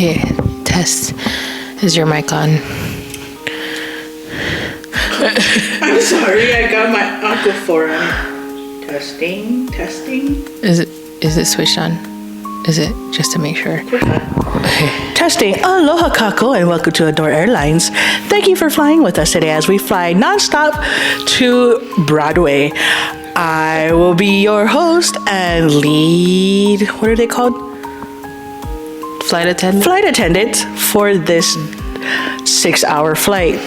Okay, test. Is your mic on? I'm sorry, I got my Aquaphor on. Testing. Is it switched on? Is it just to make sure? Okay. Testing. Aloha kako and welcome to Adore Airlines. Thank you for flying with us today as we fly nonstop to Broadway. I will be your host and lead, what are they called? Flight attendant? Flight attendant for this 6-hour flight.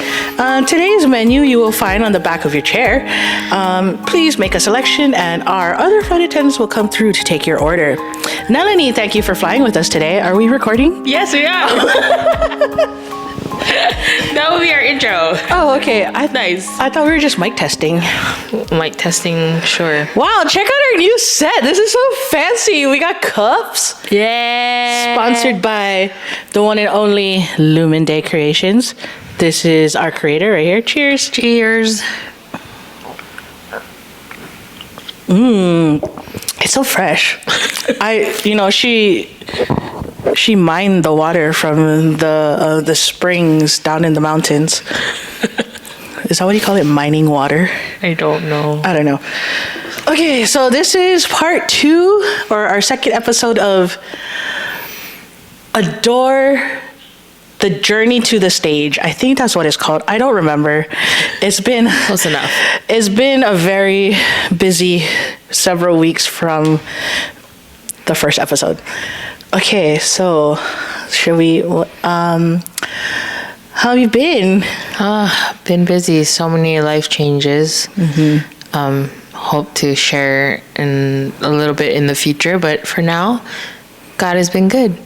Today's menu you will find on the back of your chair. Please make a selection and our other flight attendants will come through to take your order. Nalini, thank you for flying with us today. Are we recording? Yes, we are. That will be our intro. Oh, okay. Nice. I thought we were just mic testing. Mic testing, sure. Wow, check out our new set. This is so fancy. We got cups. Yeah. Sponsored by the one and only Lumen Day Creations. This is our creator right here. Cheers. Cheers. It's so fresh. She mined the water from the springs down in the mountains. Is that what you call it? Mining water? I don't know. I don't know. Okay, so this is part 2 or our second episode of Adore the Journey to the Stage. I think that's what it's called. I don't remember. It's been Close enough. It's been a very busy several weeks from the first episode. Okay, so should we how have you been? Been busy. So many life changes. Hope to share in a little bit in the future, but for now, God has been good.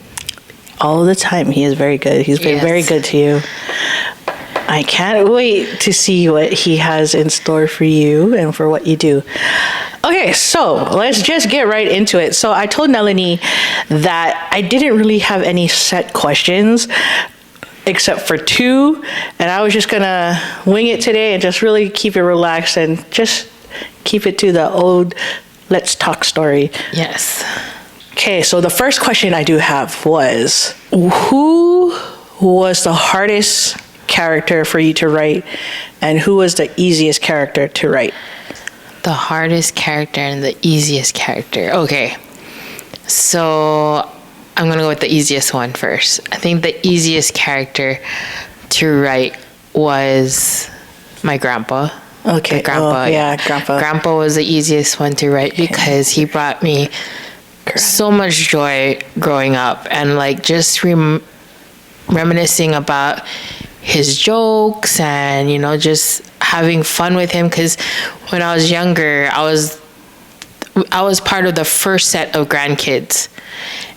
All the time. He is very good. He's been very good to you. I can't wait to see what he has in store for you and for what you do. Okay, so let's just get right into it. So I told Nalini that I didn't really have any set questions except for 2, and I was just gonna wing it today and just really keep it relaxed and just keep it to the old let's talk story. Yes. Okay, so the first question I do have was, who was the hardest character for you to write, and who was the easiest character to write? The hardest character and the easiest character. Okay. So I'm going to go with the easiest one first. I think the easiest character to write was my grandpa. Okay. Grandpa. Grandpa. Grandpa was the easiest one to write because he brought me so much joy growing up, and like just reminiscing about his jokes and just having fun with him, because when I was younger I was part of the first set of grandkids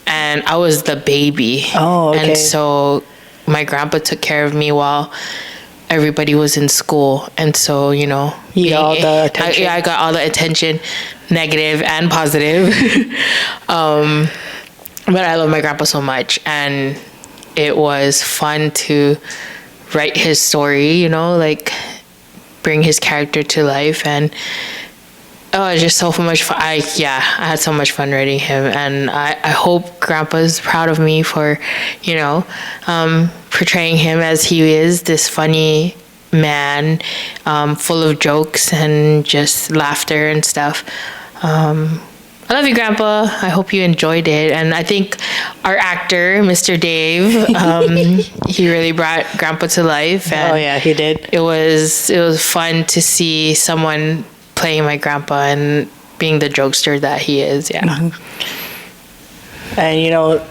and I was the baby. Oh, okay. And so my grandpa took care of me while everybody was in school, and so you got all the attention. I got all the attention, negative and positive. But I love my grandpa so much, and it was fun to write his story, like bring his character to life, and it was just so much fun. I had so much fun writing him, and I hope Grandpa's proud of me for portraying him as he is, this funny man, full of jokes and just laughter and stuff. I love you, Grandpa. I hope you enjoyed it. And I think our actor, Mr. Dave, he really brought Grandpa to life. And oh yeah, he did. It was fun to see someone playing my grandpa and being the jokester that he is. Yeah. And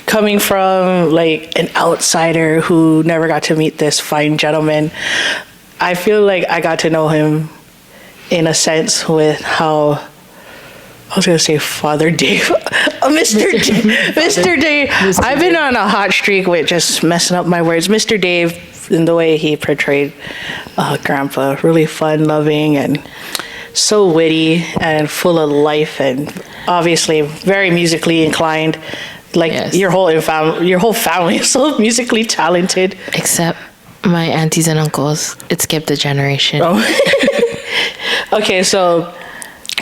coming from like an outsider who never got to meet this fine gentleman, I feel like I got to know him in a sense with how, I was going to say Father Dave. Mr. Dave. I've been on a hot streak with just messing up my words. Mr. Dave, in the way he portrayed Grandpa, really fun, loving, and so witty and full of life, and obviously very musically inclined. Like yes. your whole family is so musically talented. Except my aunties and uncles. It skipped a generation. Oh. Okay, so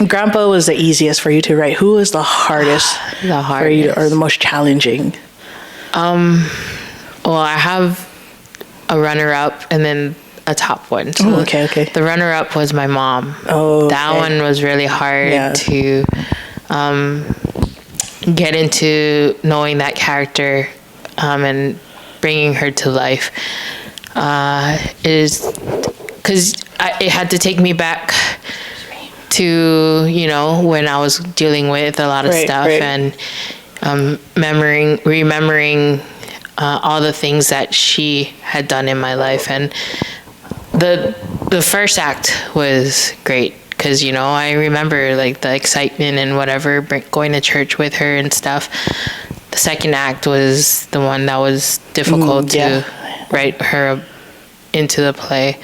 Grandpa was the easiest for you to write. Who was the hardest? The hardest. For you, or the most challenging? Well, I have a runner-up and then a top one. So okay. the runner-up was my mom. Oh, that one was really hard to get into knowing that character and bringing her to life. Is because it had to take me back to, when I was dealing with a lot of stuff and remembering all the things that she had done in my life. And the first act was great because, I remember like the excitement and whatever, going to church with her and stuff. The second act was the one that was difficult to write her into the play.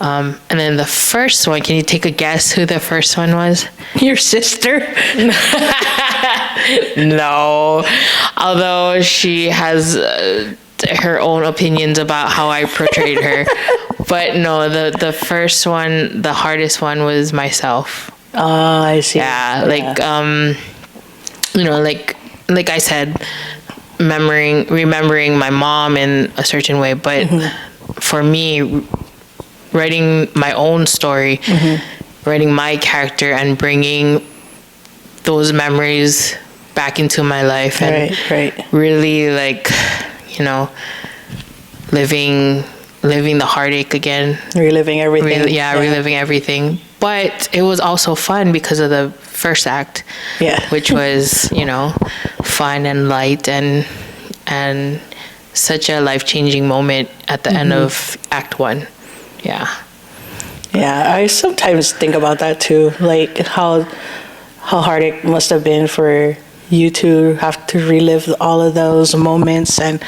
And then the first one, can you take a guess who the first one was? Your sister? No. Although she has her own opinions about how I portrayed her. But no, the first one, the hardest one was myself. Oh, I see. Yeah, like I said, remembering my mom in a certain way. But for me, writing my own story, writing my character and bringing those memories back into my life and really living the heartache again. Reliving everything. Reliving everything. But it was also fun because of the first act, which was, fun and light and such a life-changing moment at the end of Act 1. Yeah, I sometimes think about that too, like how hard it must have been for you to have to relive all of those moments. And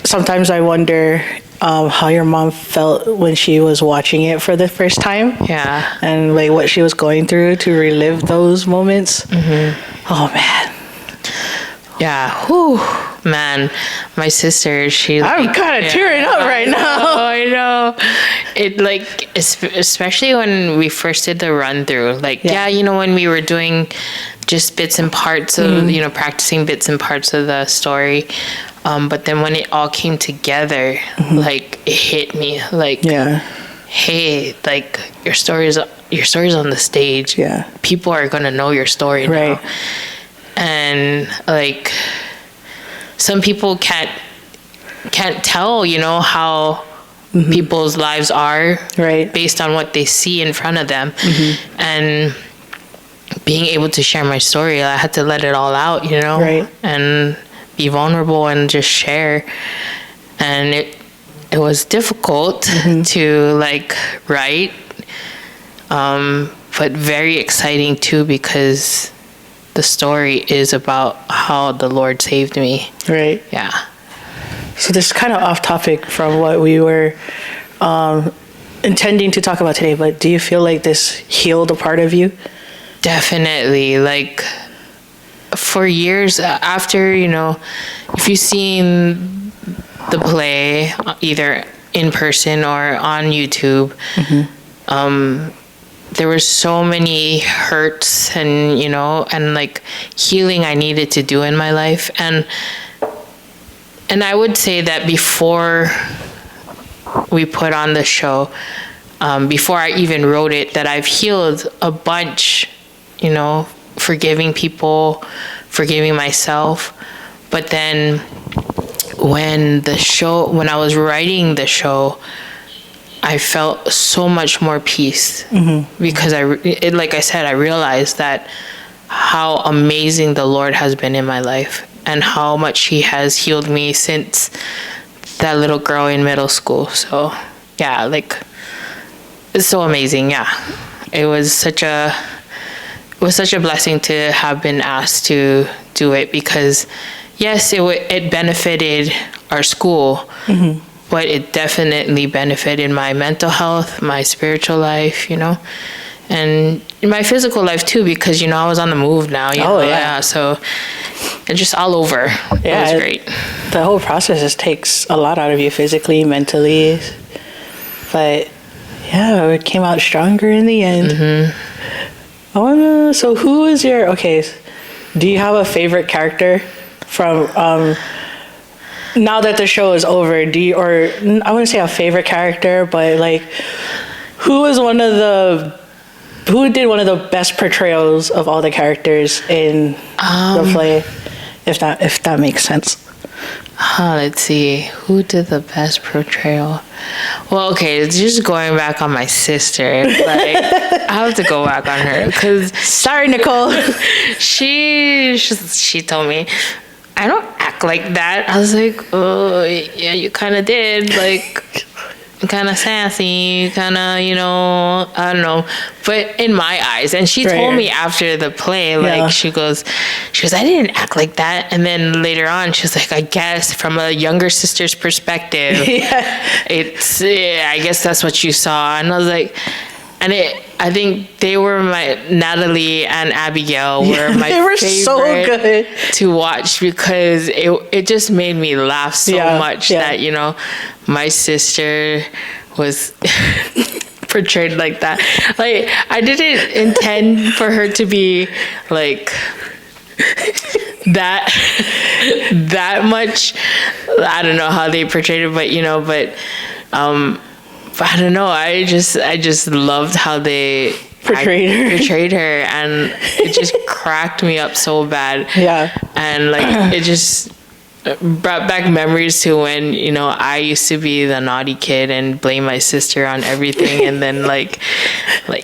sometimes I wonder how your mom felt when she was watching it for the first time. Yeah, and like what she was going through to relive those moments. Oh man. Yeah. Whew. Man, my sister, I'm kind of tearing up right now. Oh, I know. It especially when we first did the run through, when we were doing just bits and parts of, practicing bits and parts of the story. But then when it all came together, it hit me hey, your story's on the stage. Yeah. People are going to know your story now. And some people can't tell, how people's lives are based on what they see in front of them. And being able to share my story, I had to let it all out, and be vulnerable and just share. And it was difficult to write, but very exciting too, because the story is about how the Lord saved me. Right. Yeah. So this is kind of off topic from what we were intending to talk about today, but do you feel like this healed a part of you? Definitely. For years after, if you've seen the play either in person or on YouTube, there were so many hurts and, and healing I needed to do in my life. And I would say that before we put on the show, before I even wrote it, that I've healed a bunch, forgiving people, forgiving myself. But then when I was writing the show, I felt so much more peace because like I said, I realized that how amazing the Lord has been in my life and how much He has healed me since that little girl in middle school. So yeah, it's so amazing. Yeah, it was such a blessing to have been asked to do it because yes, it benefited our school. But it definitely benefited my mental health, my spiritual life, and my physical life too, because, I was on the move now. So it's just all over. Yeah, it was great. The whole process just takes a lot out of you physically, mentally. But yeah, it came out stronger in the end. So who is do you have a favorite character from now that the show is over, do you, or I wouldn't say a favorite character, but like who did one of the best portrayals of all the characters in the play, if that makes sense? Let's see. Who did the best portrayal? Well, okay, it's just going back on my sister. Like, I have to go back on her because Sorry, Nicole. she told me I don't act like that. I was like, oh yeah, you kind of did. Like, kind of sassy, kind of, you know, I don't know, but in my eyes. And she told me after the play, like, she goes, I didn't act like that. And then later on, she's like, I guess from a younger sister's perspective, I guess that's what you saw. And I was like, I think they were Natalie and Abigail were my favorite so good to watch because it just made me laugh so much that, you know, my sister was portrayed like that. Like, I didn't intend for her to be like that much. I don't know how they portrayed it, but you know, but I don't know. I just loved how they portrayed her, and it just cracked me up so bad. Yeah, and like it just brought back memories to when, you know, I used to be the naughty kid and blame my sister on everything, and then like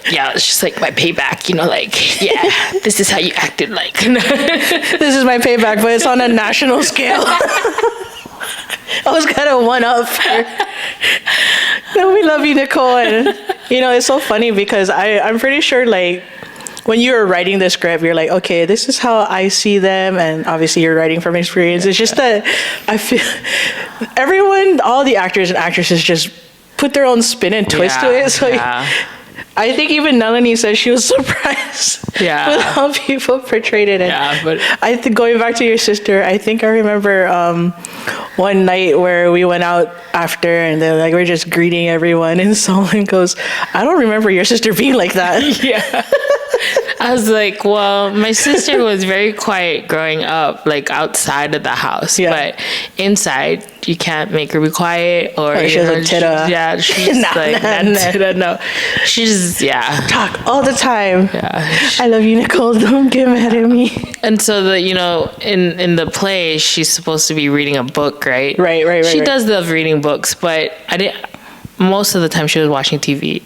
yeah, it's just like my payback. You know, like, yeah, this is how you acted. Like, this is my payback, but it's on a national scale. I was kind of one up. No, we love you, Nicole. And, you know, it's so funny because I'm pretty sure, like, when you were writing the script, you're like, okay, this is how I see them. And obviously you're writing from experience. It's just that I feel all the actors and actresses just put their own spin and twist to it. So I think even Nalini said she was surprised with how people portrayed it. And but I think going back to your sister, I think I remember one night where we went out after and they're like, we're just greeting everyone, and someone goes, I don't remember your sister being like that. Yeah. I was like, well, my sister was very quiet growing up, like outside of the house, but inside you can't make her be quiet or she's a titta. She's no. She's talk all the time. I love you, Nicole. Don't get mad at me. And so you know, in the play, she's supposed to be reading a book, right? Right. She does love reading books, but most of the time she was watching TV.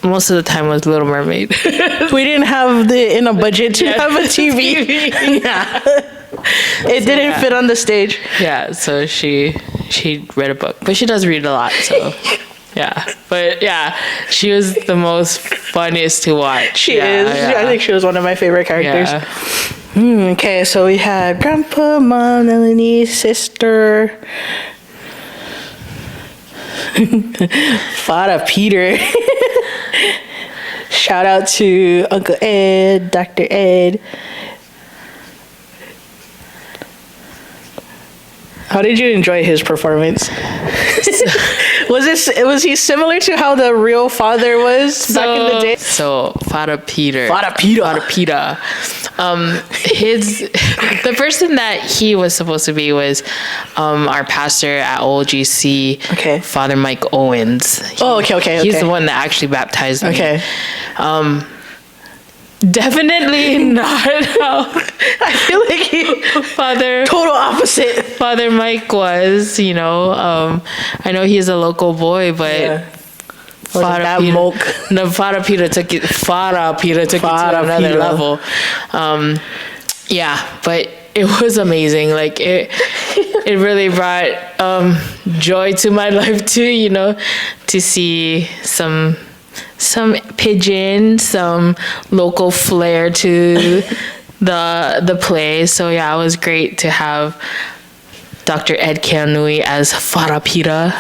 Most of the time was Little Mermaid. We didn't have the budget to have a TV. It didn't fit on the stage. Yeah, so she read a book, but she does read a lot. So but she was the most funniest to watch. She is. I think she was one of my favorite characters. Okay, so we had Grandpa, Mom, Nalini, sister. Father Peter. Shout out to Uncle Ed, Dr. Ed. How did you enjoy his performance? Was he similar to how the real father was back in the day? So Father Peter. The person that he was supposed to be was our pastor at OLGC. Okay. Father Mike Owens. Okay. He's the one that actually baptized me. Okay. Definitely not how I feel like total opposite. Father Mike was, you know. I know he's a local boy, but Father Peter took it to another level. But it was amazing. Like it really brought joy to my life too, you know, to see some pigeon, some local flair to the play. So it was great to have Dr. Ed Keanui as Father Peter.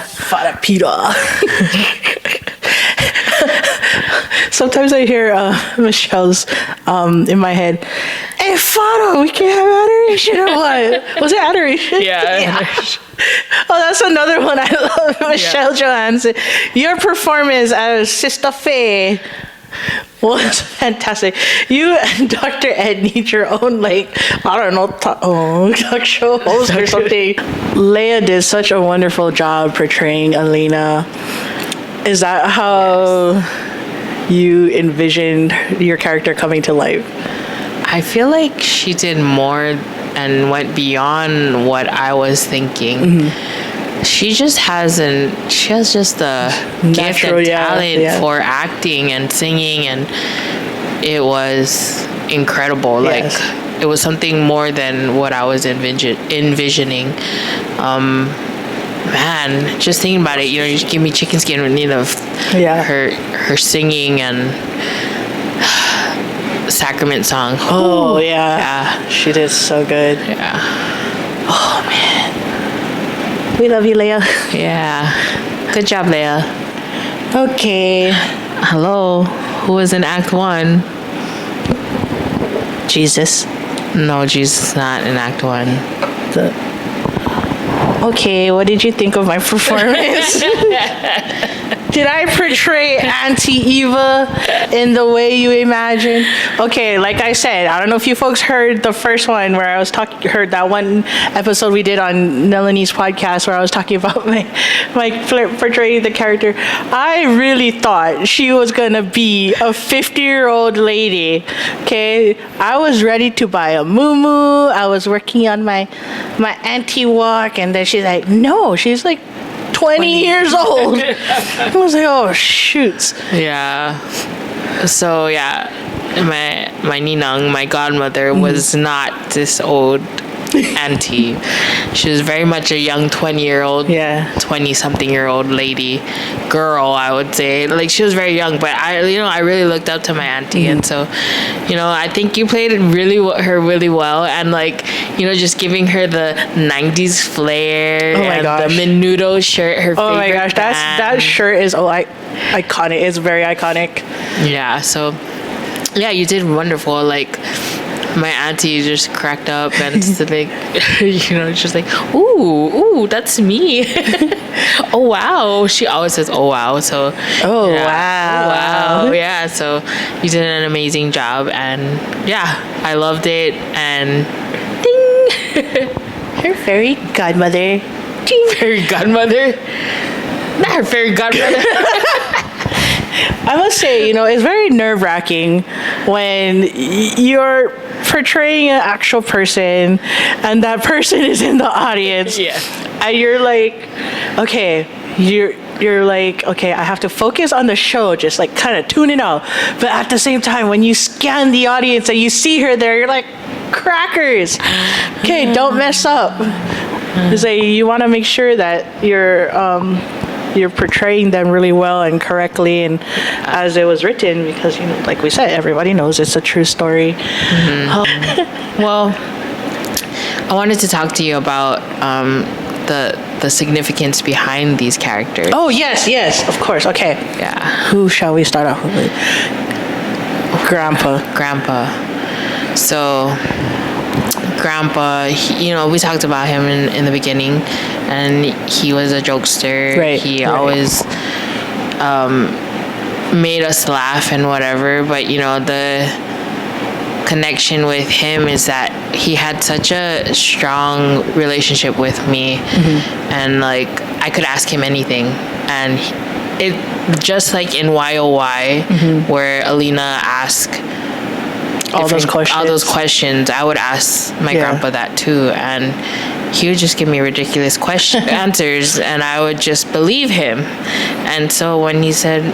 Sometimes I hear Michelle's in my head, hey, Father, we can't have adoration or what? Was it adoration? Yeah. Oh, that's another one I love. Michelle Johansson. Your performance as Sister Faye was fantastic. You and Dr. Ed need your own, like, I don't know, talk show host or something. Leia did such a wonderful job portraying Alina. Is that how you envisioned your character coming to life? I feel like she did more and went beyond what I was thinking. She has just a gift and talent for acting and singing, and it was incredible. Yes. Like, it was something more than what I was envisioning. Man, just thinking about it, you just give me chicken skin with her singing and Sacrament song. Oh, yeah. She did so good. Yeah. Oh, man. We love you, Leia. Yeah. Good job, Leia. Okay. Hello. Who was in Act 1? Jesus. No, Jesus is not in Act 1. Okay, what did you think of my performance? Did I portray Auntie Eva in the way you imagine? Okay, like I said, I don't know if you folks heard the first one where I was heard that one episode we did on Melanie's podcast where I was talking about my portraying the character. I really thought she was gonna be a 50-year-old lady. Okay, I was ready to buy a muumuu. I was working on my auntie walk, and then she's like, no, she's like 20 years old. I was like, oh, shoots. Yeah. So, yeah, my ninang, my godmother, was not this old auntie. She was very much a young 20-year-old, 20-something-year-old lady, girl, I would say. Like, she was very young, but I really looked up to my auntie, and so, I think you played her really well, and like, just giving her the 90s flair and the menudo shirt, her favorite. Oh my gosh, that shirt is iconic. It's very iconic. Yeah, so, yeah, you did wonderful. Like, my auntie just cracked up and like, just like, ooh, that's me. Oh wow. She always says, oh wow. So wow. Yeah, so you did an amazing job, and yeah, I loved it. And ding. Her fairy godmother. Fairy godmother? Not her fairy godmother. I must say, it's very nerve-wracking when you're portraying an actual person and that person is in the audience. Yeah. And you're like, okay, you're like, okay, I have to focus on the show, just like kind of tune it out. But at the same time, when you scan the audience and you see her there, you're like, crackers. Okay, don't mess up. It's like you want to make sure that you're portraying them really well and correctly and as it was written, because like we said, everybody knows it's a true story. Well, I wanted to talk to you about the significance behind these characters. Oh yes, of course. Okay. Yeah. Who shall we start off with? Grandpa. So Grandpa, we talked about him in the beginning, and he was a jokester. Right. He always made us laugh and whatever, but the connection with him is that he had such a strong relationship with me, and like I could ask him anything, and it just like in YOY, where Alina asked all those questions, I would ask my grandpa that too, and he would just give me ridiculous answers, and I would just believe him. And so when he said,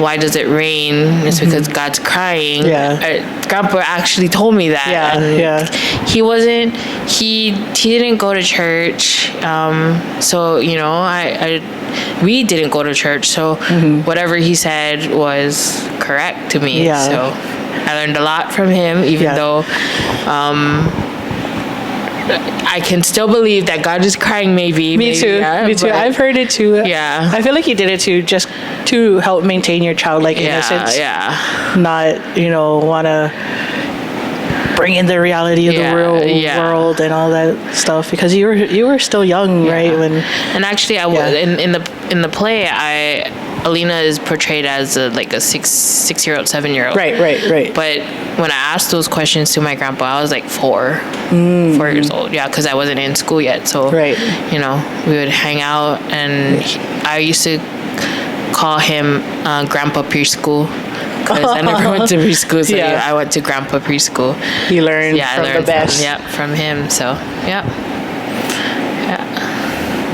why does it rain? It's because God's crying. Grandpa actually told me that. He didn't go to church. So, we didn't go to church. So whatever he said was correct to me. So I learned a lot from him, even though I can still believe that God is crying, maybe. Me too. I've heard it too. Yeah. I feel like he did it too, just to help maintain your childlike innocence. Not, want to bring in the reality of the real world and all that stuff, because you were still young, right? And actually, I was in the play. Alina is portrayed as like a 6-year-old, 7-year-old. Right. But when I asked those questions to my grandpa, I was like 4 years old. Yeah, because I wasn't in school yet. So, you know, we would hang out, and I used to call him Grandpa Preschool. Because I never went to preschool, so I went to Grandpa Preschool. You learned from the best. From him. So, yeah.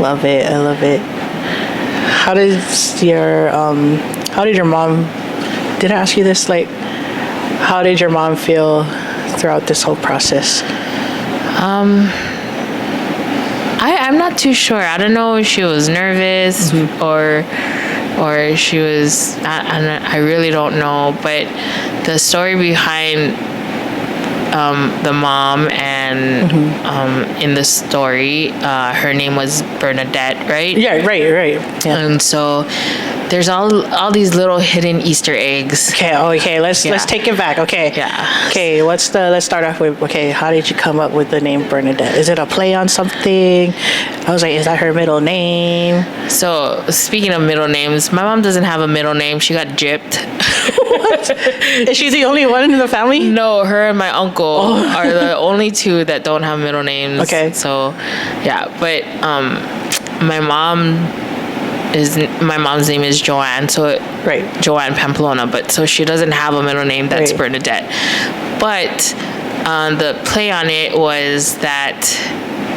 Love it. I love it. How did your mom, did I ask you this? Like, how did your mom feel throughout this whole process? I'm not too sure. I don't know if she was nervous or she was, I really don't know. But the story behind the mom and in the story, her name was Bernadette, right? Yeah, right. Yeah. And so there's all these little hidden Easter eggs. Okay. Let's take it back. Okay. Yeah. Okay. Let's start off with, how did you come up with the name Bernadette? Is it a play on something? I was like, is that her middle name? So speaking of middle names, my mom doesn't have a middle name. She got gypped. What? Is she the only one in the family? No, her and my uncle are the only two that don't have middle names. Okay. So, yeah, but my mom's name is Joanne, so Joanne Pamplona, but so she doesn't have a middle name that's Bernadette. But the play on it was that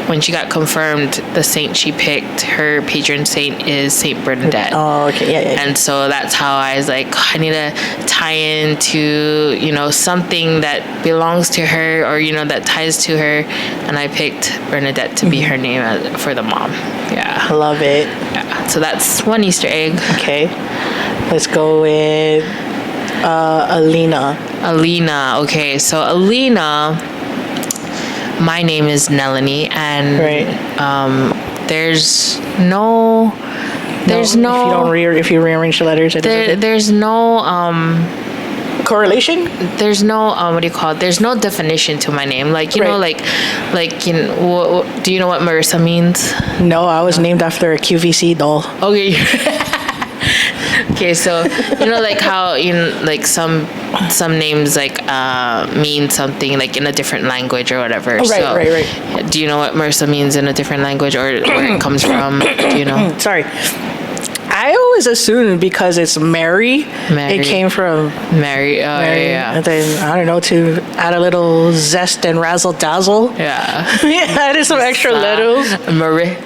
when she got confirmed, the saint she picked, her patron saint is Saint Bernadette. Oh, okay, yeah. And so that's how I was like, I need to tie into, you know, something that belongs to her, or, you know, that ties to her. And I picked Bernadette to be her name for the mom. Yeah. I love it. Yeah. So that's one Easter egg. Okay. Let's go with Alina. Okay. So Alina, my name is Nelanie, and there's no if you rearrange the letters, there's no correlation. There's no what do you call it? There's no definition to my name. Like you know, like you know, do you know what Marissa means? No, I was named after a QVC doll. Okay. Okay, so you know, like how like some names like mean something like in a different language or whatever. Right. Do you know what Marissa means in a different language, or where it comes from? Do you know? Sorry. I always assumed because it's Mary, it came from Mary. Mary. Yeah. And then, I don't know, to add a little zest and razzle dazzle. Yeah. Added some extra letters.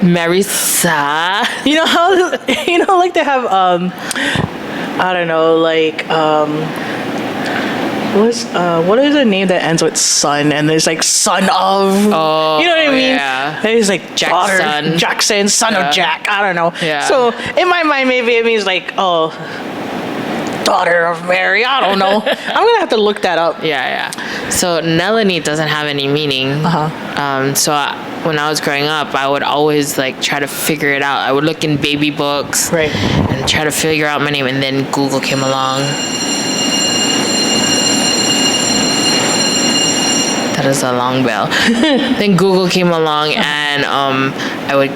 Marissa. You know how, like they have, I don't know, like, what is a name that ends with son, and there's like son of, you know what I mean? Yeah. There's like Jackson. Jackson, son of Jack. I don't know. Yeah. So in my mind, maybe it means like, daughter of Mary. I don't know. I'm gonna have to look that up. Yeah. So Nelanie doesn't have any meaning. So when I was growing up, I would always like try to figure it out. I would look in baby books, and try to figure out my name, and then Google came along. That is a long bell. Then Google came along, and I would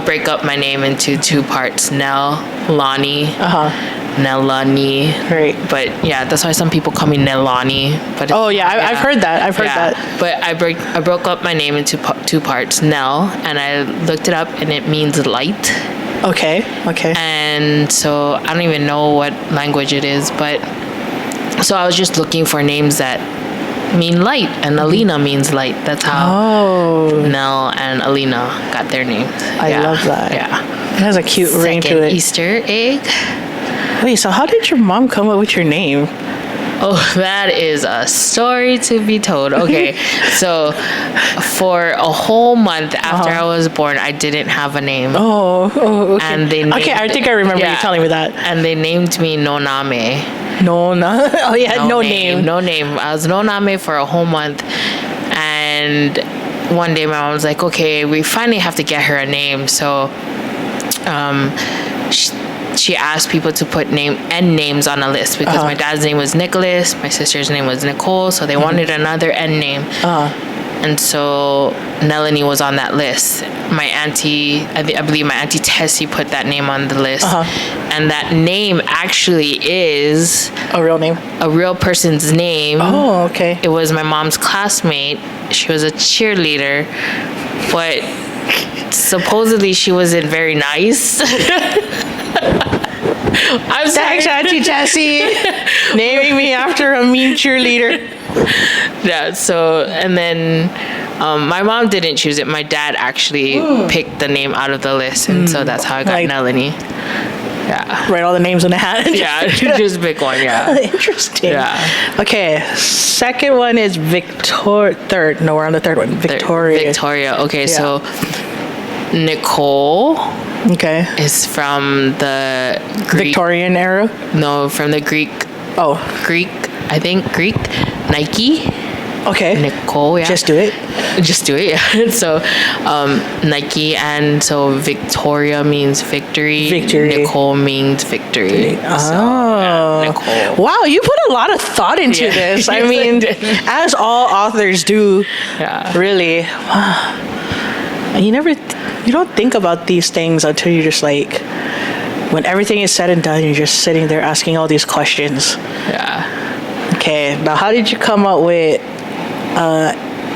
break up my name into 2 parts: Nellanie, Nellanie. Right. But yeah, that's why some people call me Nellanie. But I've heard that. I've heard that. But I broke up my name into 2 parts: Nell, and I looked it up, and it means light. Okay. And so I don't even know what language it is, but so I was just looking for names that mean light, and Alina means light. That's how Nell and Alina got their names. I love that. Yeah. It has a cute ring to it. Easter egg. Wait, so how did your mom come up with your name? Oh, that is a story to be told. Okay, so for a whole month after I was born, I didn't have a name. Oh, okay. And they I think I remember you telling me that. And they named me Noname. No name. No name. I was Noname for a whole month, and one day my mom was like, "Okay, we finally have to get her a name." So, she asked people to put names on a list because my dad's name was Nicholas, my sister's name was Nicole, so they wanted another N name. And so Melanie was on that list. My auntie, I believe my auntie Tessie put that name on the list. And that name actually is A real name? a real person's name. Oh, okay. It was my mom's classmate. She was a cheerleader, but supposedly she wasn't very nice. I'm sorry. Thanks, Auntie Jessie. Naming me after a mean cheerleader. Yeah, so, and then my mom didn't choose it. My dad actually picked the name out of the list, and so that's how I got Like- Melanie. Yeah. Write all the names in a hat. Yeah, just pick one, yeah. Interesting. Yeah. Okay, second one is third. No, we're on the third one. Victoria. Victoria. Okay, Yeah. so Nicole Okay. is from the Greek. Victorian era. No, from the Greek. Oh, Greek, I think Greek. Nike. okay. Nicole, yeah. Just do it. Just do it, yeah. So, Nike, and so Victoria means victory. Victory. Nicole means victory. Oh. So, yeah, Nicole. Wow, you put a lot of thought into Yeah. this. I Yes, I mean, did. as all authors do. Yeah. Really. And you don't think about these things until you're just like, when everything is said and done, you're just sitting there asking all these questions. Yeah. Okay, now how did you come up with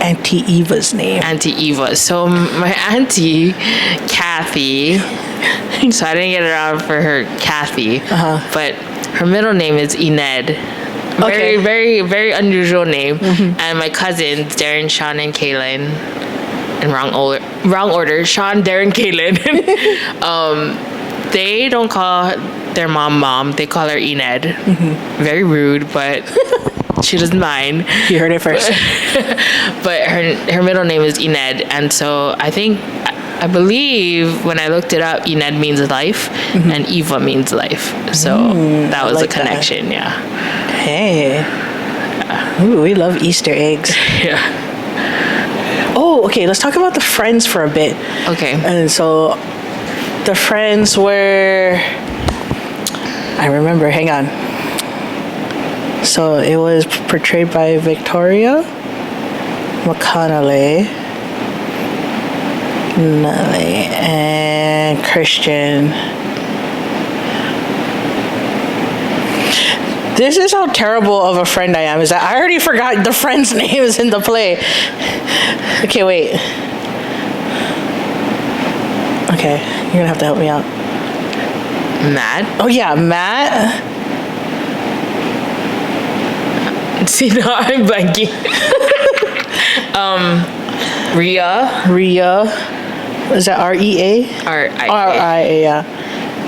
Auntie Eva's name? Auntie Eva. So my auntie Kathy. So I didn't get around for her Kathy, but her middle name is Ened. Very, Okay. very, very unusual name. And my cousins Darren, Sean, and Kaylin. In wrong order. Sean, Darren, Kaylin. They don't call their mom. They call her Ened. Very rude, but she doesn't mind. You heard it first. But her middle name is Ened, and so I believe when I looked it up, Ened means life, and Eva means life. So that was like a connection. Yeah. Hey. Ooh, we love Easter eggs. Yeah. Oh, okay, let's talk about the friends for a bit. Okay. And so the friends were, I remember, hang on. So it was portrayed by Victoria McConnelly, and Christian. This is how terrible of a friend I am, is that I already forgot the friends' names in the play. Okay, wait. Okay, you're gonna have to help me out. Matt. Oh yeah, Matt. See, no, I'm blanking. Rhea. Is that REA? RIA, yeah.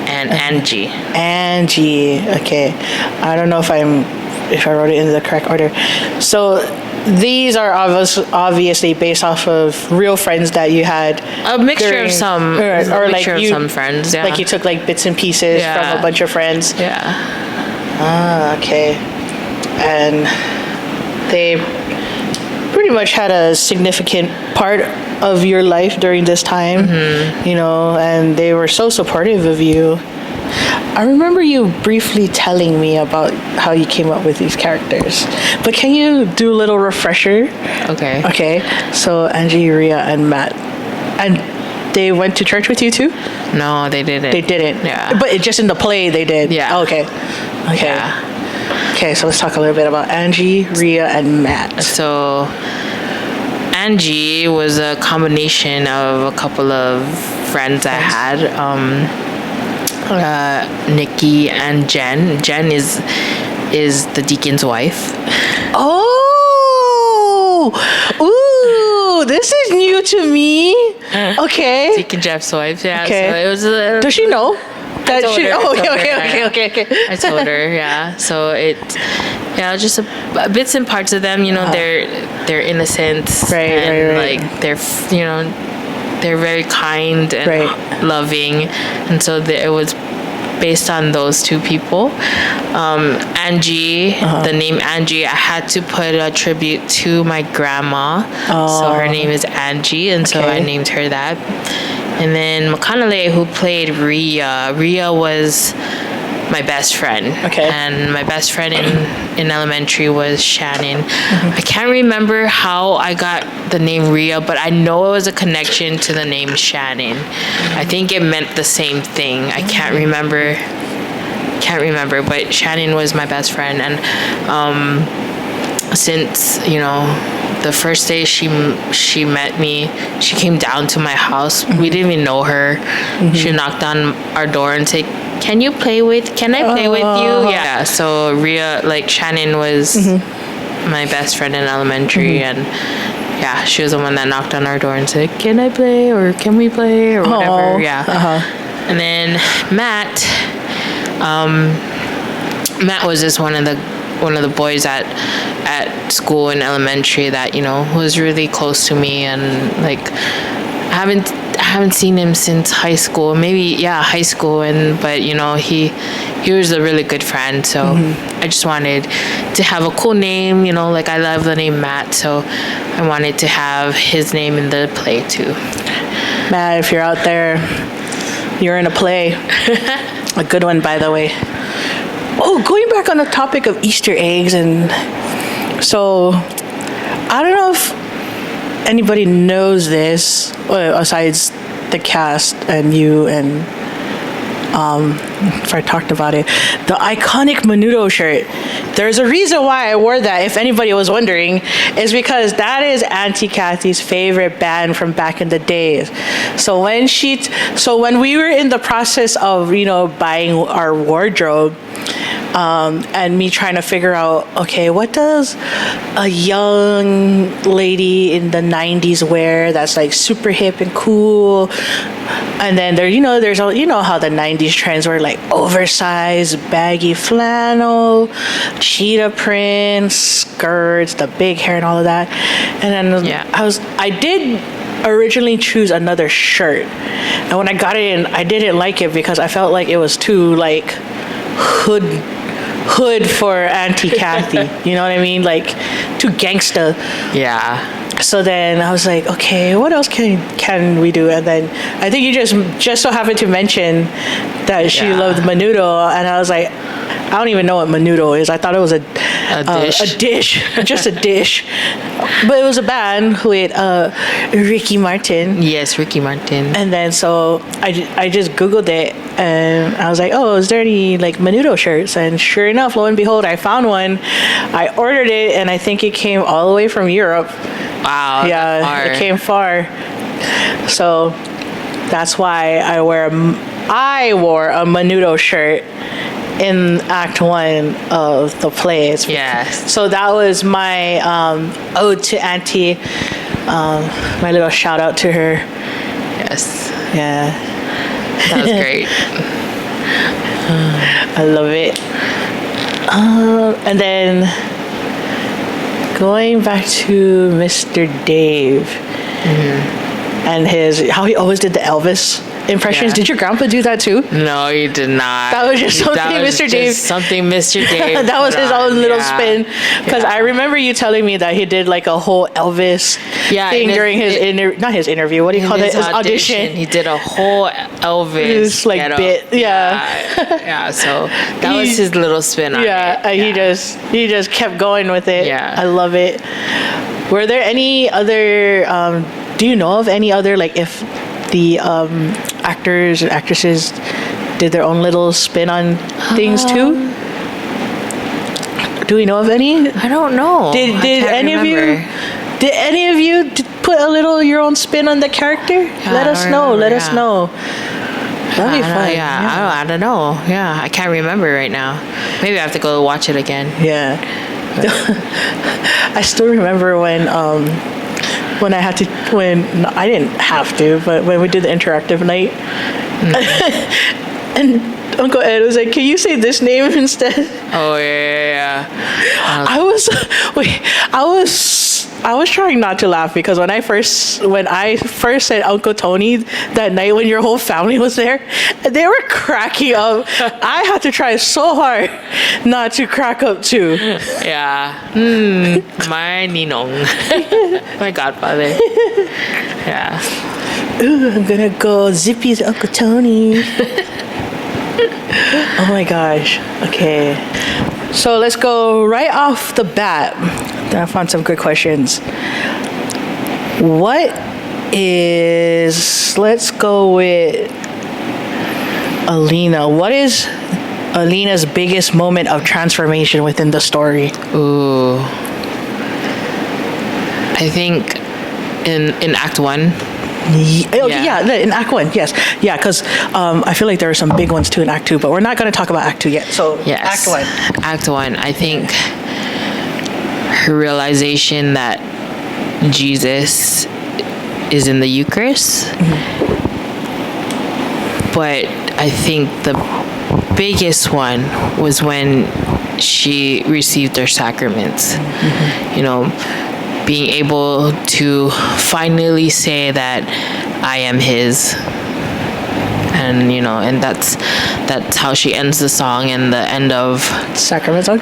And Angie. Angie. Okay. I don't know if I wrote it in the correct order. So these are obviously based off of real friends that you had. A mixture of some, or like of some friends. Yeah. Like you took like bits and pieces from a bunch of friends. Yeah. Ah, okay. And they pretty much had a significant part of your life during this time, you know, and they were so supportive of you. I remember you briefly telling me about how you came up with these characters, but can you do a little refresher? Okay. Okay, so Angie, Rhea, and Matt, and they went to church with you too? No, they didn't. They didn't. Yeah. But just in the play, they did. Yeah. Okay. Okay. Yeah. Okay, so let's talk a little bit about Angie, Rhea, and Matt. So Angie was a combination of a couple of friends I had. Nikki and Jen. Jen is the deacon's wife. Oh, ooh, this is new to me. Okay. Deacon Jeff's wife. Yeah. Okay. So it was. Does she know? That told she? her, I Oh, told okay, her, okay. I told her. Yeah. So just bits and parts of them. You know, they're innocent. Right, and right. like they're they're very kind and loving, and so it was based on those two people. Angie, the name Angie, I had to put a tribute to my grandma. So her name is Angie, and so I named her that. And then McConnelly, who played Rhea. Rhea was my best friend. Okay. And my best friend in elementary was Shannon. I can't remember how I got the name Rhea, but I know it was a connection to the name Shannon. I think it meant the same thing. I can't remember, but Shannon was my best friend. And since, the first day she met me, she came down to my house. We didn't even know her. She knocked on our door and said, can I play with you? Yeah. So Shannon was my best friend in elementary, and yeah, she was the one that knocked on our door and said, can I play, or can we play, or whatever. Yeah. And then Matt was just one of the boys at school in elementary that was really close to me, and I haven't seen him since high school, high school, but he was a really good friend. So I just wanted to have a cool name, I love the name Matt, so I wanted to have his name in the play too. Matt, if you're out there, you're in a play. A good one, by the way. Oh, going back on the topic of Easter eggs, and so I don't know if anybody knows this, besides the cast and you, and if I talked about it, the iconic Menudo shirt. There's a reason why I wore that, if anybody was wondering, is because that is Auntie Kathy's favorite band from back in the days. So when we were in the process of buying our wardrobe, and me trying to figure out, okay, what does a young lady in the 90s wear that's super hip and cool? And then there's how the 90s trends were, oversized baggy flannel, cheetah print skirts, the big hair and all of that. And then I did originally choose another shirt, and when I got it in, I didn't like it because I felt like it was too hood for Auntie Kathy. You know what I mean? Too gangsta. Yeah. So then I was like, okay, what else can we do? And then I think you just so happened to mention that she loved Menudo, and I was like, I don't even know what Menudo is. I thought it was a dish, just a dish. But it was a band with Ricky Martin. Yes, Ricky Martin. And then so I just Googled it, and I was like, oh, is there any Menudo shirts? And sure enough, lo and behold, I found one. I ordered it, and I think it came all the way from Europe. Wow. Yeah, it came far. So that's why I wore a Menudo shirt in Act 1 of the plays. Yes. So that was my ode to Auntie. My little shout out to her. Yes. Yeah. That was great. I love it. And then going back to Mr. Dave and how he always did the Elvis impressions. Yeah. Did your grandpa do that too? No, he did not. That was just something Mr. Dave. Something Mr. Dave. That was his own little spin. Because I remember you telling me that he did a whole Elvis thing during his not his interview. What do you call it? His audition. He did a whole Elvis bit. Yeah. Yeah. So that was his little spin on it. And he just kept going with it. Yeah. I love it. Were there any other? Do you know of any other if the actors and actresses did their own little spin on things too? Do we know of any? I don't know. Did any of you put a little your own spin on the character? Let us know. Let us know. That'd be fun. I don't know. Yeah, I can't remember right now. Maybe I have to go watch it again. Yeah. I still remember when I didn't have to, but when we did the interactive night, and Uncle Ed was like, "Can you say this name instead?" Oh yeah. I was trying not to laugh because when I first said Uncle Tony that night when your whole family was there, they were cracking up. I had to try so hard not to crack up too. Yeah. My ninong. My godfather. Yeah. Ooh, I'm gonna go Zippy's Uncle Tony. Oh my gosh. Okay. So let's go right off the bat. I found some good questions. Let's go with Alina. What is Alina's biggest moment of transformation within the story? Ooh. I think in Act 1. In Act 1, yes. Yeah, because I feel like there are some big ones too in Act 2, but we're not going to talk about Act 2 yet. So, Yes. Act 1. Act 1. I think her realization that Jesus is in the Eucharist. But I think the biggest one was when she received her sacraments. You know, being able to finally say that I am his. And and that's how she ends the song, and the end of Sacrament song.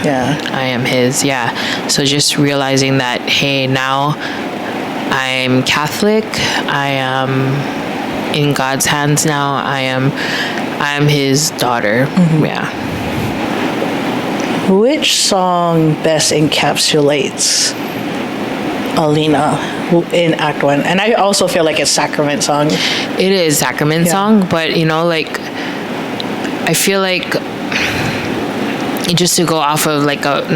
Yeah. I am his. Yeah. So just realizing that, hey, now I'm Catholic. I am in God's hands now. I am his daughter. Yeah. Which song best encapsulates Alina in Act 1? And I also feel like it's Sacrament song. It is Sacrament song, but I feel like just to go off of like a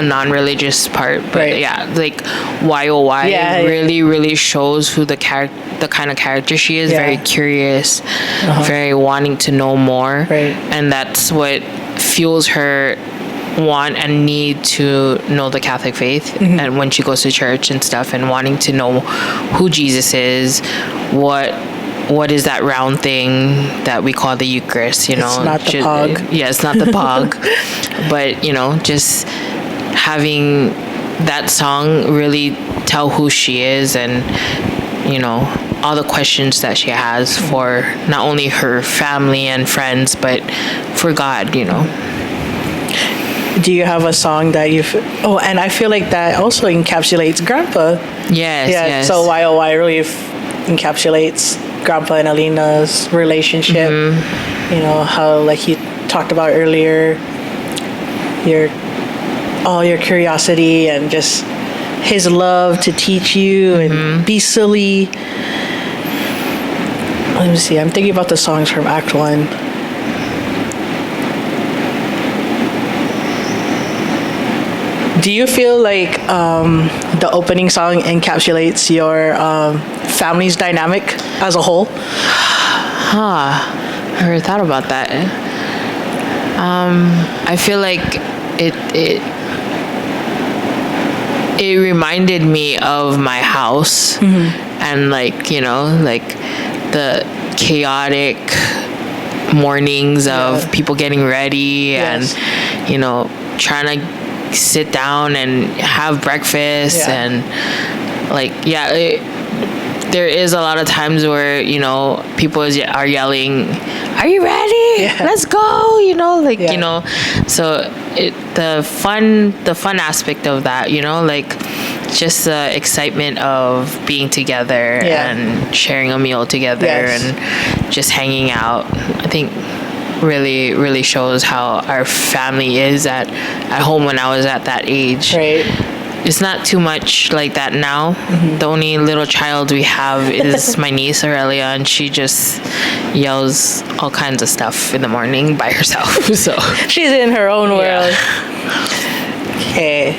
non-religious part, but like Why Oh Why really shows who the kind of character she is. Very curious, very wanting to know more, and that's what fuels her want and need to know the Catholic faith. And when she goes to church and stuff, and wanting to know who Jesus is, what is that round thing that we call the Eucharist, It's not the pog. Yeah, it's not the pog. But, just having that song really tell who she is, and, all the questions that she has for not only her family and friends, but for God, Do you have a song that and I feel like that also encapsulates Grandpa. Yes. So Why Oh Why really encapsulates Grandpa and Alina's relationship. How, like you talked about earlier, all your curiosity and just his love to teach you and be silly. Let me see. I'm thinking about the songs from Act 1. Do you feel like the opening song encapsulates your family's dynamic as a whole? I never thought about that. I feel like it reminded me of my house, and like the chaotic mornings of people getting ready and trying to sit down and have breakfast and there is a lot of times where people are yelling, "Are you ready? Let's go!" So the fun aspect of that, just the excitement of being together and sharing a meal together and just hanging out. I think really, really shows how our family is at home when I was at that age. Right. It's not too much like that now. The only little child we have is my niece Aurelia, and she just yells all kinds of stuff in the morning by herself. So she's in her own world. Okay.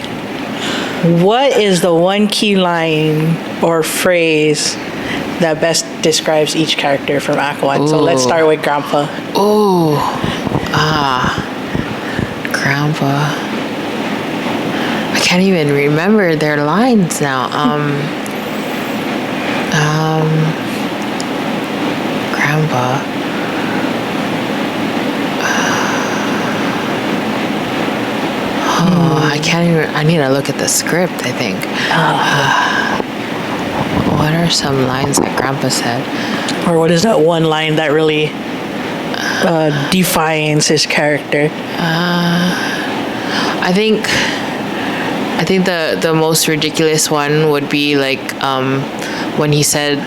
What is the one key line or phrase that best describes each character from Act 1? So let's start with Grandpa. Grandpa. I can't even remember their lines now. Grandpa. I can't even. I need to look at the script, I think. What are some lines that Grandpa said? Or what is that one line that really defines his character? I think the most ridiculous one would be like when he said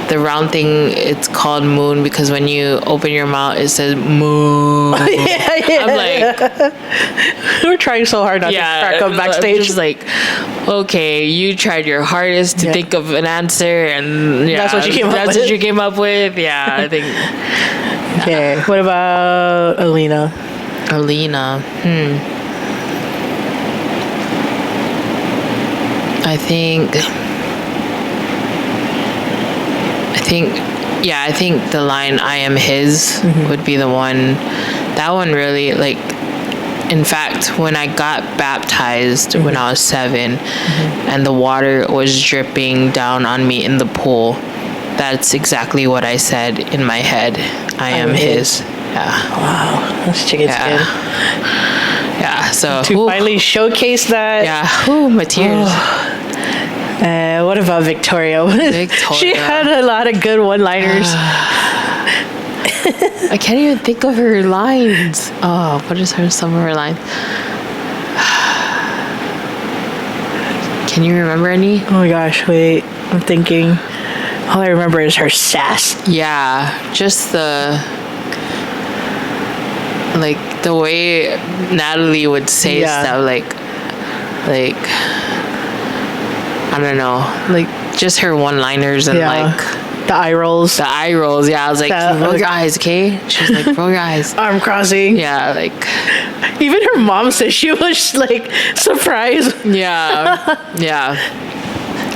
the round thing, it's called moon because when you open your mouth, it says moon. I'm like, we're trying so hard not to crack up backstage. I'm just like, okay, you tried your hardest to think of an answer, and that's what you came up with. That's what you came up with. Yeah, I think. Okay, what about Alina? Alina, I think the line "I am his" would be the one. That one really, like, in fact, when I got baptized when I was 7, and the water was dripping down on me in the pool, that's exactly what I said in my head. I am his. Yeah. Wow, that's chicken skin. Yeah. So to finally showcase that. Yeah. My tears. What about Victoria? She had a lot of good one-liners. I can't even think of her lines. Oh, what is some of her lines? Can you remember any? Oh my gosh, wait. I'm thinking. All I remember is her sass. Yeah, just the way Natalie would say stuff, like I don't know, like just her one-liners and like the eye rolls. Yeah, I was like, roll your eyes, okay? She's like, roll your eyes. Arm crossing. Yeah, like even her mom said she was like surprised. Yeah.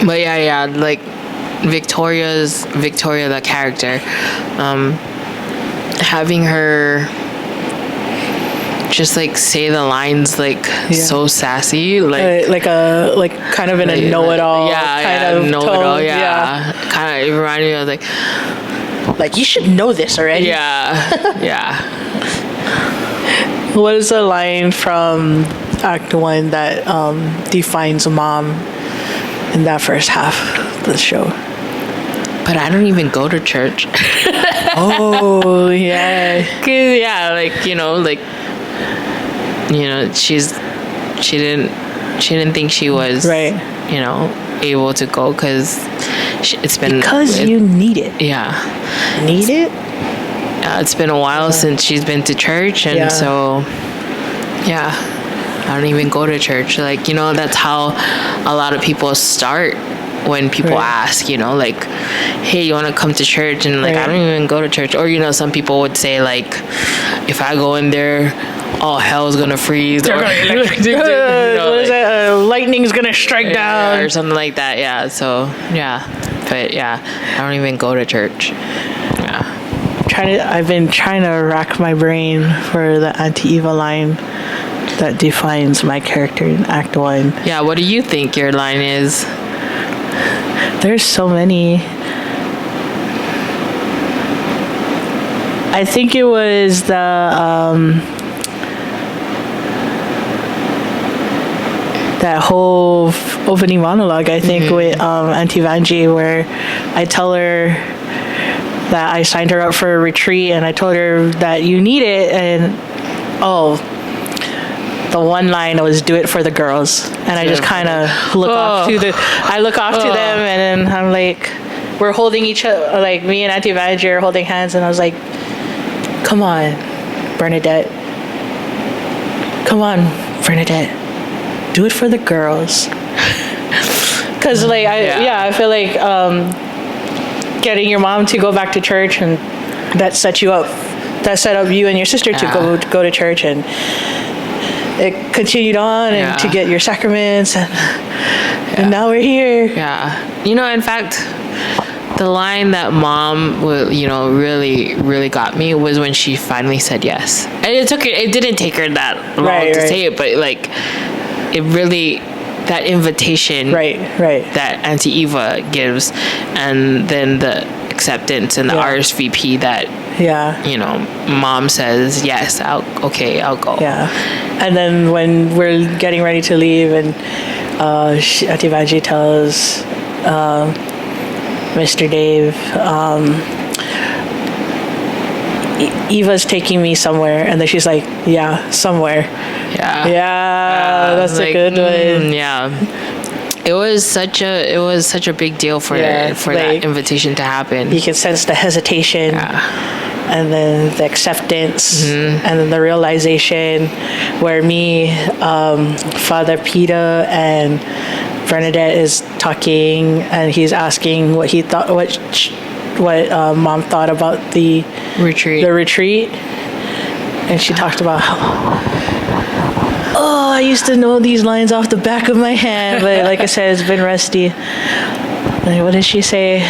But yeah, like Victoria, the character, having her just like say the lines like so sassy, like kind of in a know-it-all kind of know-it-all tone. Yeah, kind of reminded me of like you should know this already. Yeah. What is a line from Act 1 that defines Mom in that first half of the show? But I don't even go to church. Oh yeah. Yeah, she didn't think she was able to go because you need it. Yeah. Need it? It's been a while since she's been to church, and so I don't even go to church. Like, that's how a lot of people start when people ask, like, hey, you want to come to church? And like, I don't even go to church. Or, some people would say like, if I go in there, all hell's gonna freeze. Or, what is that? Lightning's gonna strike down. Or something like that. Yeah. So, but I don't even go to church. Yeah. I've been trying to rack my brain for the Auntie Eva line that defines my character in Act 1. Yeah, what do you think your line is? There's so many. I think it was that whole opening monologue, I think, with Auntie Vanjie, where I tell her that I signed her up for a retreat, and I told her that you need it, and the one line was "do it for the girls," and I just kind of look off to them, and then I'm like, we're holding each other, like me and Auntie Vanjie are holding hands, and I was like, come on, Bernadette, do it for the girls. Because I feel like getting your mom to go back to church, and that set up you and your sister to go to church, and it continued on and to get your sacraments, and now we're here. In fact, the line that Mom really, really got me was when she finally said yes. And it didn't take her that long to say it, but like it really, that invitation that Auntie Eva gives, and then the acceptance and the RSVP that Mom says yes, I'll go. And then when we're getting ready to leave, and Auntie Vanjie tells Mr. Dave, Eva's taking me somewhere, and then she's like, somewhere. That's like, a good one. It was such a big deal for that invitation to happen. You can sense the hesitation, and then the acceptance, and then the realization, where me, Father Peter, and Bernadette is talking, and he's asking what he thought, what Mom thought about the retreat, and she talked about how, I used to know these lines off the back of my hand, but like I said, it's been rusty. Like, what did she say?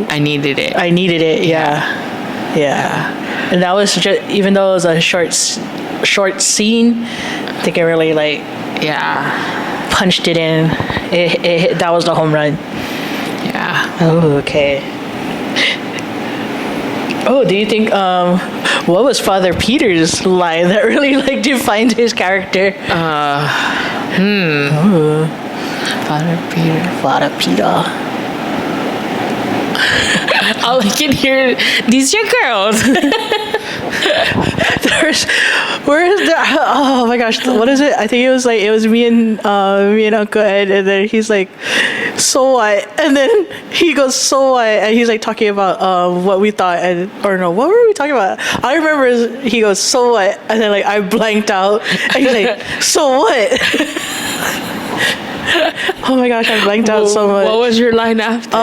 I needed it. Yeah. And that was just, even though it was a short scene, I think it really punched it in. It that was the home run. Yeah. Oh, okay. Oh, do you think what was Father Peter's line that really defined his character? Father Peter. All I can hear, these are girls. Oh my gosh, what is it? I think it was me and Uncle Ed, and then he's like, so what? And then he goes, so what? And he's like talking about what we thought, what were we talking about? I remember he goes, so what? And then I blanked out, and he's like, so what? Oh my gosh, I blanked out so much. What was your line after?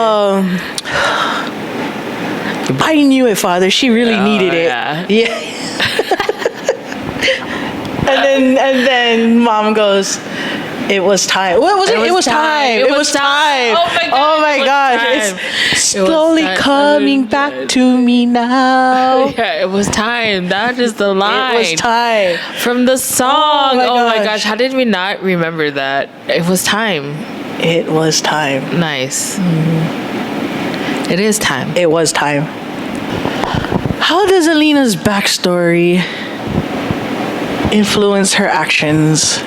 I knew it, Father. She really needed it. Yeah. and then Mom goes, it was time. What was it? It was time. It was time. Oh my gosh. It's slowly coming back to me now. Yeah, it was time. That is the line. It was time. From the song. Oh my gosh. How did we not remember that? It was time. It was time. Nice. It is time. It was time. How does Alina's backstory influence her actions?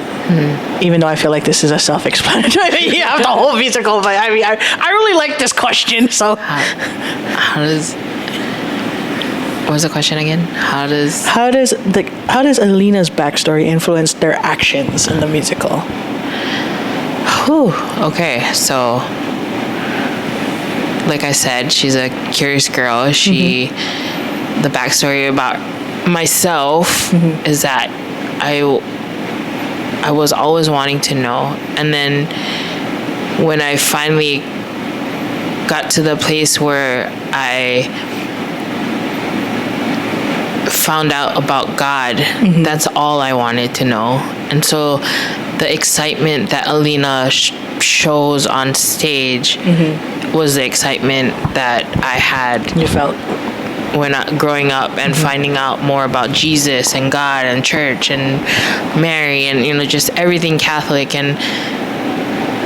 Even though I feel like this is a self-explanatory. You have the whole musical, but I mean, I really like this question. So, how does? What was the question again? How does Alina's backstory influence their actions in the musical? Whew. Okay, so like I said, she's a curious girl. The backstory about myself is that I was always wanting to know, and then when I finally got to the place where I found out about God, that's all I wanted to know. And so the excitement that Alina shows on stage was the excitement that I had. You felt when growing up and finding out more about Jesus and God and church and Mary and just everything Catholic, and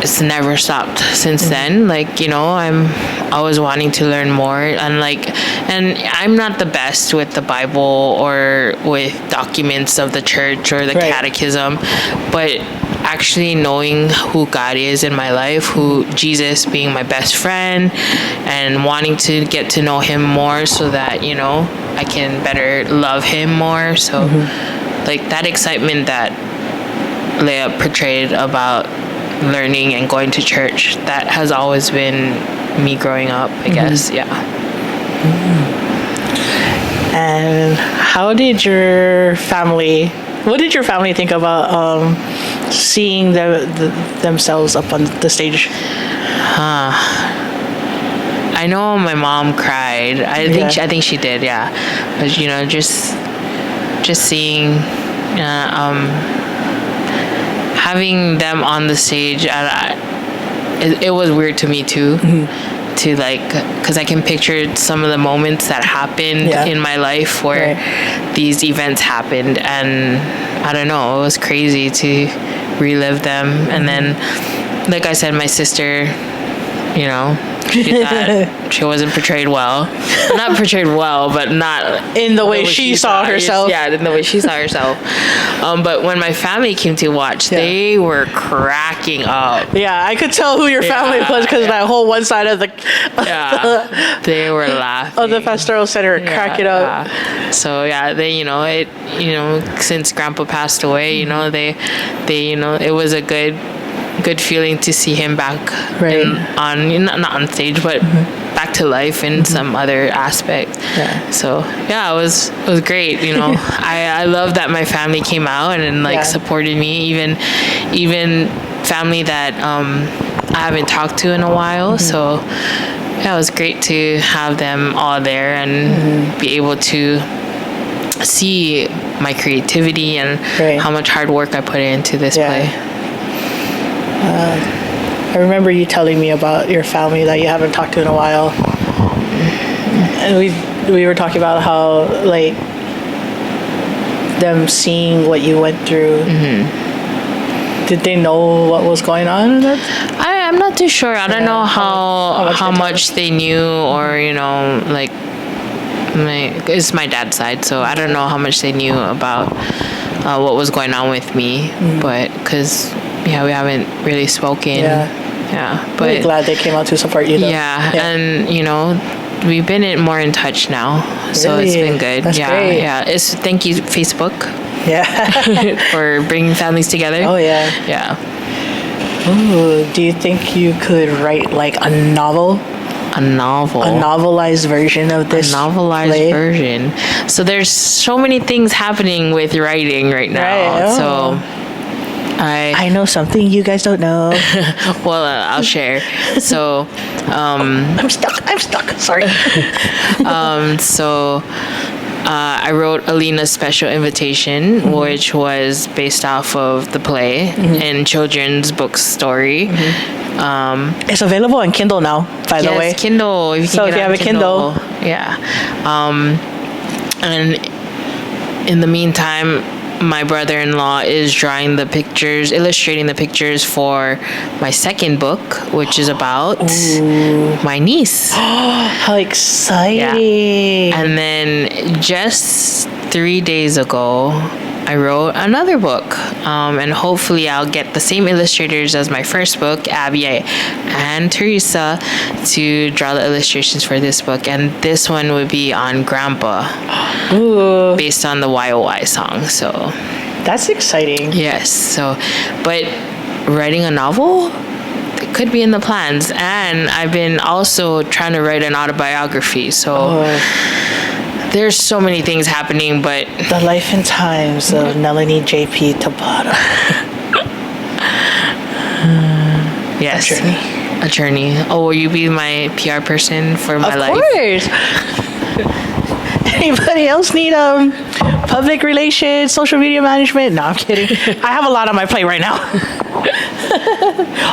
it's never stopped since then. I'm always wanting to learn more, and I'm not the best with the Bible or with documents of the church or the catechism, but actually knowing who God is in my life, who Jesus being my best friend, and wanting to get to know him more so that I can better love him more. So that excitement that Leia portrayed about learning and going to church, that has always been me growing up, I guess. And what did your family think about seeing themselves up on the stage? I know my mom cried. I think she did, but just seeing having them on the stage, it was weird to me too, to because I can picture some of the moments that happened in my life where these events happened, and I don't know, it was crazy to relive them. And then, like I said, my sister You know, she thought she wasn't portrayed well. Not portrayed well, but not in the way she saw herself. Yeah, in the way she saw herself. But when my family came to watch, they were cracking up. Yeah, I could tell who your family was because that whole one side of the they were laughing of the pastoral center cracking up. So they since Grandpa passed away, they it was a good feeling to see him back not on stage, but back to life in some other aspect. So it was great. I love that my family came out and supported me, even family that I haven't talked to in a while. So it was great to have them all there and be able to see my creativity and how much hard work I put into this play. I remember you telling me about your family that you haven't talked to in a while, and we were talking about how like them seeing what you went through. Did they know what was going on? I'm not too sure. I don't know how much they knew, or it's my dad's side, so I don't know how much they knew about what was going on with me, but because we haven't really spoken. But really glad they came out to support you though. And we've been more in touch now, so really? It's been good. That's great. It's thank you, Facebook, for bringing families together. Ooh, do you think you could write like a novel? A novelized version of this play? Version. So there's so many things happening with writing right now. So I know something you guys don't know. Well, I'll share. So I'm stuck. Sorry. I wrote Alina's Special Invitation, which was based off of the play and children's book story. It's available on Kindle now, by the way. Yes, Kindle. If you have a Kindle. And in the meantime, my brother-in-law is illustrating the pictures for my second book, which is about my niece. How exciting. And then just 3 days ago, I wrote another book, and hopefully I'll get the same illustrators as my first book, Abby and Teresa, to draw the illustrations for this book, and this one would be on Grandpa, based on the YOY song. So that's exciting. Yes. So, but writing a novel, it could be in the plans, and I've been also trying to write an autobiography. So. There's so many things happening, but... The life and times of Melanie J.P. Tabata. Yes. A journey. Oh, will you be my PR person for my life? Of course. Anybody else need public relations, social media management? No, I'm kidding. I have a lot on my plate right now.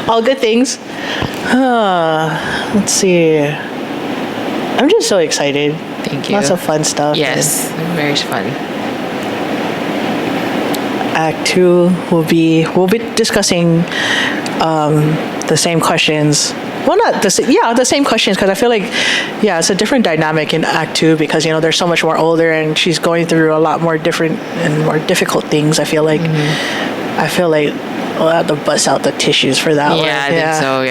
All good things. Let's see. I'm just so excited. Thank you. Lots of fun stuff. Yes, very fun. Act 2 we'll be discussing the same questions. Well, not the same questions, because I feel like it's a different dynamic in Act 2 because they're so much more older and she's going through a lot more different and more difficult things. I feel like we'll have to bust out the tissues for that one. I think so.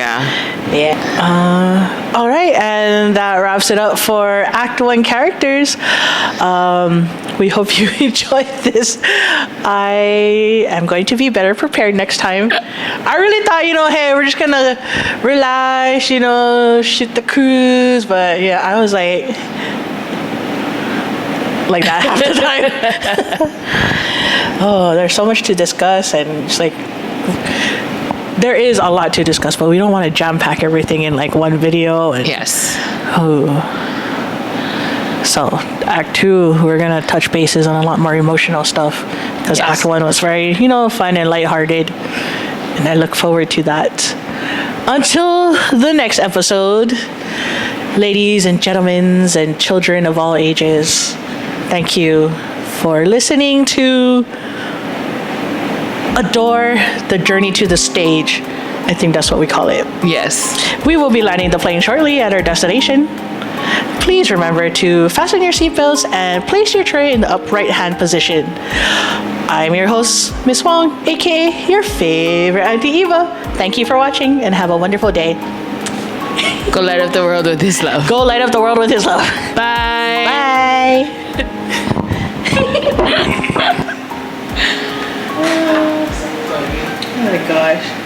All right, and that wraps it up for Act 1 characters. We hope you enjoyed this. I am going to be better prepared next time. I really thought, hey, we're just gonna relax, shoot the cruise, but I was like that half the time. Oh, there's so much to discuss, and it's like there is a lot to discuss, but we don't want to jam pack everything in like one video. Yes. So Act 2, we're gonna touch bases on a lot more emotional stuff because Act 1 was very, fun and lighthearted, and I look forward to that. Until the next episode, ladies and gentlemen and children of all ages, thank you for listening to Adore the Journey to the Stage, I think that's what we call it. Yes. We will be landing the plane shortly at our destination. Please remember to fasten your seatbelts and place your tray in the upright hand position. I'm your host, Miss Wong, aka your favorite Auntie Eva. Thank you for watching and have a wonderful day. Go light up the world with his love. Go light up the world with his love. Bye. Bye. Oh my gosh.